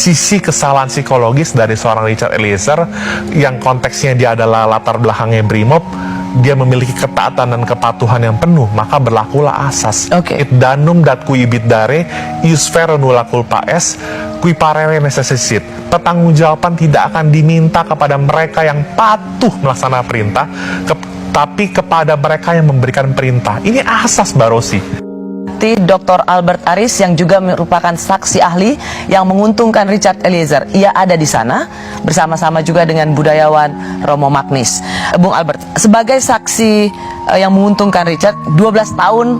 sisi kesalahan psikologis dari seorang Richard Eliezer yang konteksnya dia adalah latar belakangnya Brimob. Dia memiliki ketaatan dan kepatuhan yang penuh, maka berlakulah asas. Oke. It danum dat kui ibit dare, ius vero nulla culpa es, kui parere necessit. Pertanggungjawaban tidak akan diminta kepada mereka yang patuh melaksanakan perintah, tapi kepada mereka yang memberikan perintah. Ini asas, Mbak Rosi. Dr. Albert Aris yang juga merupakan saksi ahli yang menguntungkan Richard Eliezer. Ia ada di sana bersama-sama juga dengan budayawan Romo Magnis. Bung Albert, sebagai saksi yang menguntungkan Richard, 12 tahun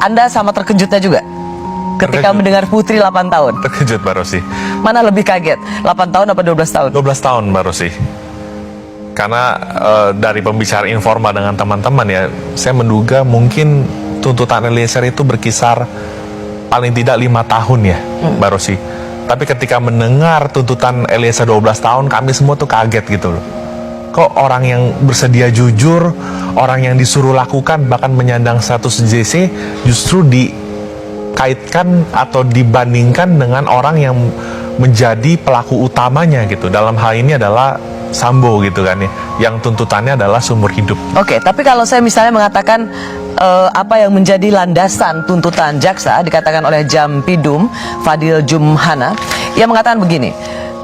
Anda sama terkejutnya juga ketika mendengar Putri 8 tahun? Terkejut, Mbak Rosi. Mana lebih kaget, 8 tahun apa 12 tahun? 12 tahun, Mbak Rosi. Karena dari pembicaraan informal dengan teman-teman ya, saya menduga mungkin tuntutan Eliezer itu berkisar paling tidak 5 tahun ya, Mbak Rosi. Tapi ketika mendengar tuntutan Eliezer 12 tahun, kami semua tuh kaget gitu loh. Kok orang yang bersedia jujur, orang yang disuruh lakukan, bahkan menyandang status JC, justru dikaitkan atau dibandingkan dengan orang yang menjadi pelaku utamanya gitu. Dalam hal ini adalah Sambo gitu kan ya, yang tuntutannya adalah seumur hidup. Oke, tapi kalau saya misalnya mengatakan apa yang menjadi landasan tuntutan jaksa, dikatakan oleh Jampidum Fadil Jumhana, ia mengatakan begini: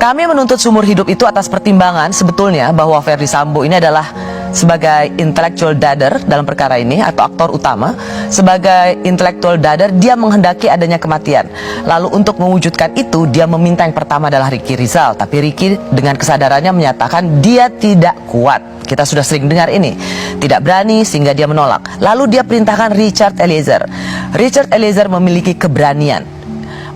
kami menuntut seumur hidup itu atas pertimbangan sebetulnya bahwa Ferdi Sambo ini adalah sebagai intellectual dader dalam perkara ini atau aktor utama. Sebagai intellectual dader, dia menghendaki adanya kematian. Lalu untuk mewujudkan itu, dia meminta yang pertama adalah Ricky Rizal. Tapi Ricky dengan kesadarannya menyatakan dia tidak kuat. Kita sudah sering dengar ini. Tidak berani sehingga dia menolak. Lalu dia perintahkan Richard Eliezer. Richard Eliezer memiliki keberanian.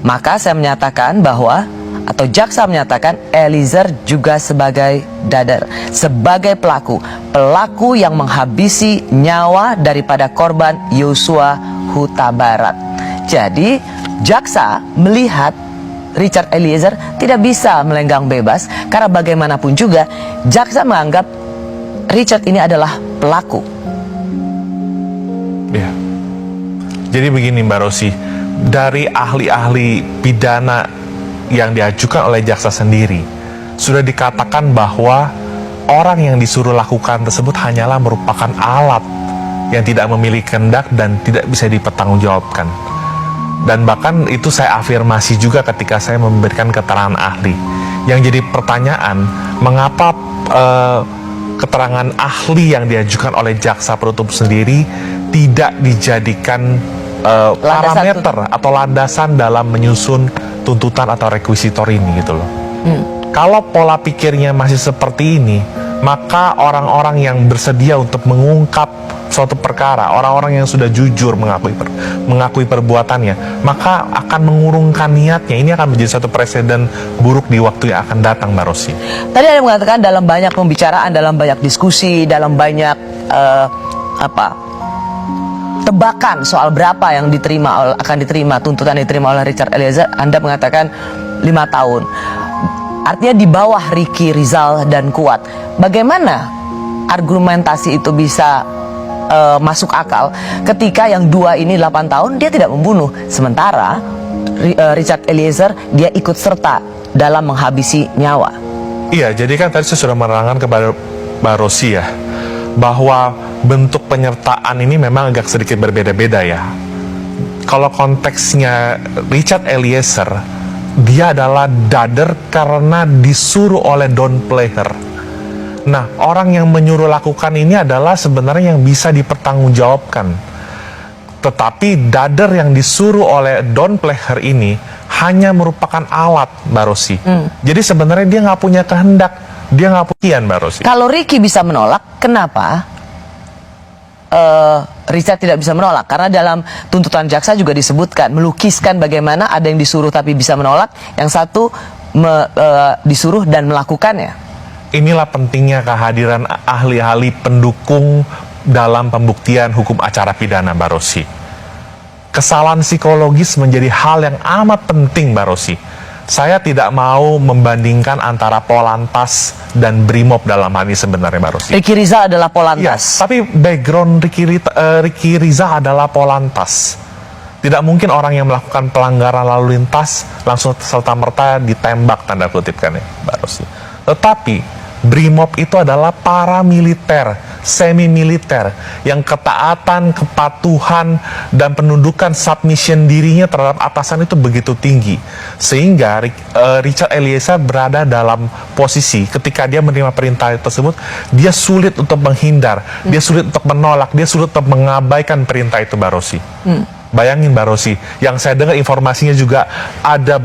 Maka saya menyatakan bahwa, atau jaksa menyatakan, Eliezer juga sebagai dader, sebagai pelaku yang menghabisi nyawa daripada korban Yosua Huta Barat. Jadi jaksa melihat Richard Eliezer tidak bisa melenggang bebas, karena bagaimanapun juga jaksa menganggap Richard ini adalah pelaku. Ya. Jadi begini, Mbak Rosi, dari ahli-ahli pidana yang diajukan oleh jaksa sendiri, sudah dikatakan bahwa orang yang disuruh lakukan tersebut hanyalah merupakan alat yang tidak memiliki kehendak dan tidak bisa dipertanggungjawabkan. Dan bahkan itu saya afirmasi juga ketika saya memberikan keterangan ahli. Yang jadi pertanyaan, mengapa keterangan ahli yang diajukan oleh jaksa penuntut sendiri tidak dijadikan parameter atau landasan dalam menyusun tuntutan atau rekuisitor ini gitu loh. Kalau pola pikirnya masih seperti ini, maka orang-orang yang bersedia untuk mengungkap suatu perkara, orang-orang yang sudah jujur mengakui perbuatannya, maka akan mengurungkan niatnya. Ini akan menjadi satu presiden buruk di waktu yang akan datang, Mbak Rosi. Tadi ada yang mengatakan dalam banyak pembicaraan, dalam banyak diskusi, dalam banyak tebakan soal berapa yang akan diterima, tuntutan diterima oleh Richard Eliezer, Anda mengatakan 5 tahun. Artinya di bawah Ricky Rizal dan Kuat. Bagaimana argumentasi itu bisa masuk akal ketika yang dua ini 8 tahun dia tidak membunuh, sementara Richard Eliezer dia ikut serta dalam menghabisi nyawa? Iya, jadi kan tadi saya sudah menerangkan kepada Mbak Rosi ya, bahwa bentuk penyertaan ini memang agak sedikit berbeda-beda ya. Kalau konteksnya Richard Eliezer, dia adalah dader karena disuruh oleh Don Player. Nah, orang yang menyuruh lakukan ini adalah sebenarnya yang bisa dipertanggungjawabkan. Tetapi dader yang disuruh oleh Don Player ini hanya merupakan alat, Mbak Rosi. Jadi sebenarnya dia nggak punya kehendak, dia nggak punya, Mbak Rosi. Kalau Ricky bisa menolak, kenapa Richard tidak bisa menolak? Karena dalam tuntutan jaksa juga disebutkan, melukiskan bagaimana ada yang disuruh tapi bisa menolak, yang satu disuruh dan melakukannya. Inilah pentingnya kehadiran ahli-ahli pendukung dalam pembuktian hukum acara pidana, Mbak Rosi. Kesalahan psikologis menjadi hal yang amat penting, Mbak Rosi. Saya tidak mau membandingkan antara Polantas dan Brimob dalam hal ini sebenarnya, Mbak Rosi. Ricky Rizal adalah Polantas. Ya, tapi background Ricky Rizal adalah Polantas. Tidak mungkin orang yang melakukan pelanggaran lalu lintas langsung serta-merta ditembak, tanda kutip kan ya, Mbak Rosi. Tetapi Brimob itu adalah paramiliter, semi-militer, yang ketaatan, kepatuhan, dan penundukan submission dirinya terhadap atasan itu begitu tinggi. Sehingga Richard Eliezer berada dalam posisi ketika dia menerima perintah tersebut, dia sulit untuk menghindar, dia sulit untuk menolak, dia sulit untuk mengabaikan perintah itu, Mbak Rosi. Bayangin Mbak Rosi, yang saya dengar informasinya juga ada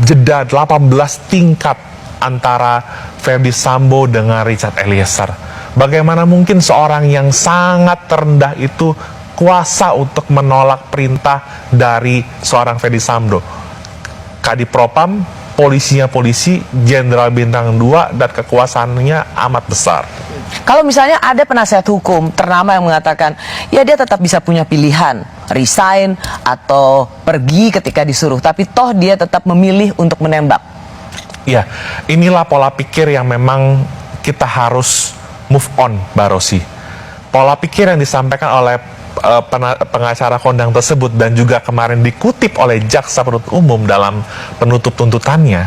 jeda 18 tingkat antara Ferdy Sambo dengan Richard Eliezer. Bagaimana mungkin seorang yang sangat terendah itu kuasa untuk menolak perintah dari seorang Ferdy Sambo? Kadipropam, polisinya polisi, jenderal bintang 2, dan kekuasaannya amat besar. Kalau misalnya ada penasihat hukum ternama yang mengatakan, ya dia tetap bisa punya pilihan, resign atau pergi ketika disuruh, tapi toh dia tetap memilih untuk menembak. Ya, inilah pola pikir yang memang kita harus move on, Mbak Rosi. Pola pikir yang disampaikan oleh pengacara kondang tersebut dan juga kemarin dikutip oleh jaksa penuntut umum dalam penutup tuntutannya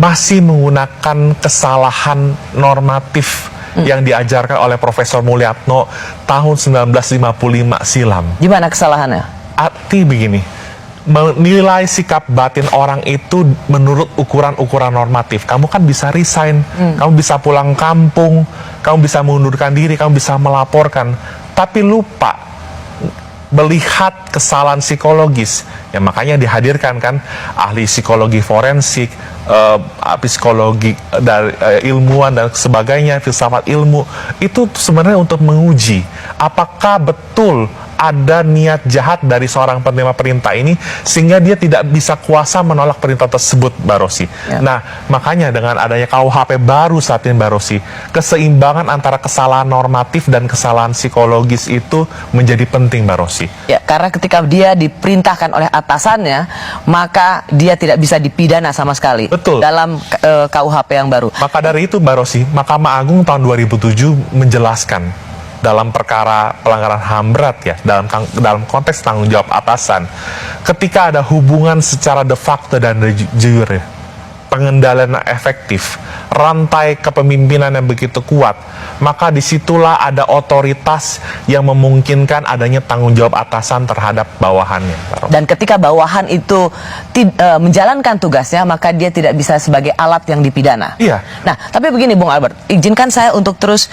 masih menggunakan kesalahan normatif yang diajarkan oleh Profesor Mulyatno tahun 1955 silam. Gimana kesalahannya? Arti begini, menilai sikap batin orang itu menurut ukuran-ukuran normatif. Kamu kan bisa resign, kamu bisa pulang kampung, kamu bisa mengundurkan diri, kamu bisa melaporkan, tapi lupa melihat kesalahan psikologis. Ya makanya dihadirkan kan ahli psikologi forensik, psikologi dari ilmuwan dan sebagainya, filsafat ilmu, itu sebenarnya untuk menguji apakah betul ada niat jahat dari seorang penerima perintah ini sehingga dia tidak bisa kuasa menolak perintah tersebut, Mbak Rosi. Ya. Nah, makanya dengan adanya KUHP baru saat ini, Mbak Rosi, keseimbangan antara kesalahan normatif dan kesalahan psikologis itu menjadi penting, Mbak Rosi. Ya, karena ketika dia diperintahkan oleh atasannya, maka dia tidak bisa dipidana sama sekali. Betul. Dalam KUHP yang baru. Maka dari itu, Mbak Rosi, Mahkamah Agung tahun 2007 menjelaskan dalam perkara pelanggaran HAM berat ya, dalam konteks tanggung jawab atasan, ketika ada hubungan secara de facto dan de jure, pengendalian efektif, rantai kepemimpinan yang begitu kuat, maka disitulah ada otoritas yang memungkinkan adanya tanggung jawab atasan terhadap bawahannya. Dan ketika bawahan itu menjalankan tugasnya, maka dia tidak bisa sebagai alat yang dipidana. Iya. Nah, tapi begini Bung Albert, izinkan saya untuk terus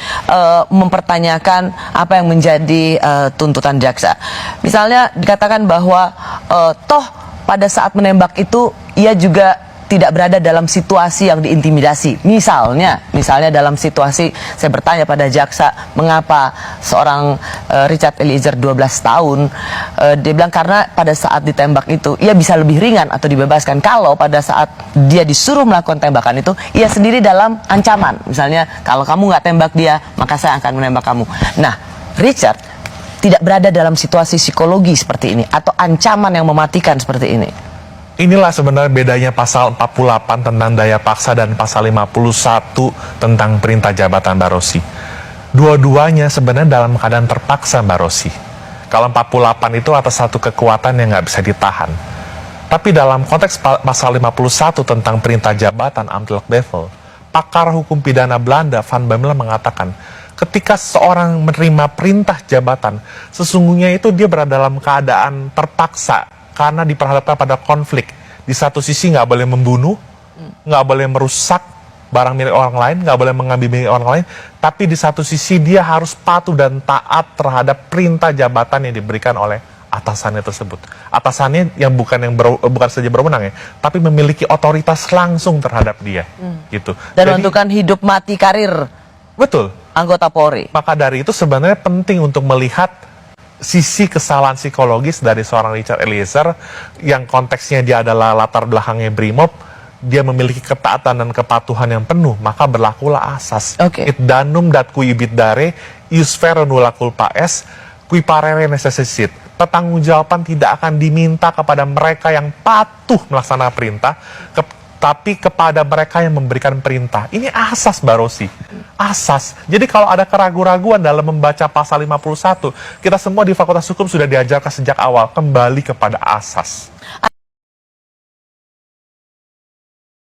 mempertanyakan apa yang menjadi tuntutan jaksa. Misalnya dikatakan bahwa toh pada saat menembak itu ia juga tidak berada dalam situasi yang diintimidasi. Misalnya dalam situasi, saya bertanya pada jaksa, mengapa seorang Richard Eliezer 12 tahun, dia bilang karena pada saat ditembak itu, ia bisa lebih ringan atau dibebaskan. Kalau pada saat dia disuruh melakukan tembakan itu, ia sendiri dalam ancaman. Misalnya, kalau kamu nggak tembak dia, maka saya akan menembak kamu. Nah, Richard tidak berada dalam situasi psikologi seperti ini, atau ancaman yang mematikan seperti ini. Inilah sebenarnya bedanya pasal 48 tentang daya paksa dan pasal 51 tentang perintah jabatan, Mbak Rosi. Dua-duanya sebenarnya dalam keadaan terpaksa, Mbak Rosi. Kalau 48 itu atas satu kekuatan yang nggak bisa ditahan. Tapi dalam konteks pasal 51 tentang perintah jabatan Amtelk Bevel, pakar hukum pidana Belanda Van Bemmelen mengatakan, ketika seorang menerima perintah jabatan, sesungguhnya itu dia berada dalam keadaan terpaksa karena diperhadapkan pada konflik. Di satu sisi nggak boleh membunuh, nggak boleh merusak barang milik orang lain, nggak boleh mengambil milik orang lain, tapi di satu sisi dia harus patuh dan taat terhadap perintah jabatan yang diberikan oleh atasannya tersebut. Atasannya yang bukan saja berwenang ya, tapi memiliki otoritas langsung terhadap dia, gitu. Dan menentukan hidup mati karir. Betul. Anggota Polri. Maka dari itu sebenarnya penting untuk melihat sisi kesalahan psikologis dari seorang Richard Eliezer yang konteksnya dia adalah latar belakangnya Brimob, dia memiliki ketaatan dan kepatuhan yang penuh, maka berlakulah asas. Okay. It danum dat kui ibit dare, ius vero nulla culpa es, qui parere necessit. Pertanggungjawaban tidak akan diminta kepada mereka yang patuh melaksanakan perintah, tapi kepada mereka yang memberikan perintah. Ini asas, Mbak Rosi. asas. Jadi kalau ada keraguan-raguan dalam membaca pasal 51, kita semua di Fakultas Hukum sudah diajarkan sejak awal kembali kepada asas.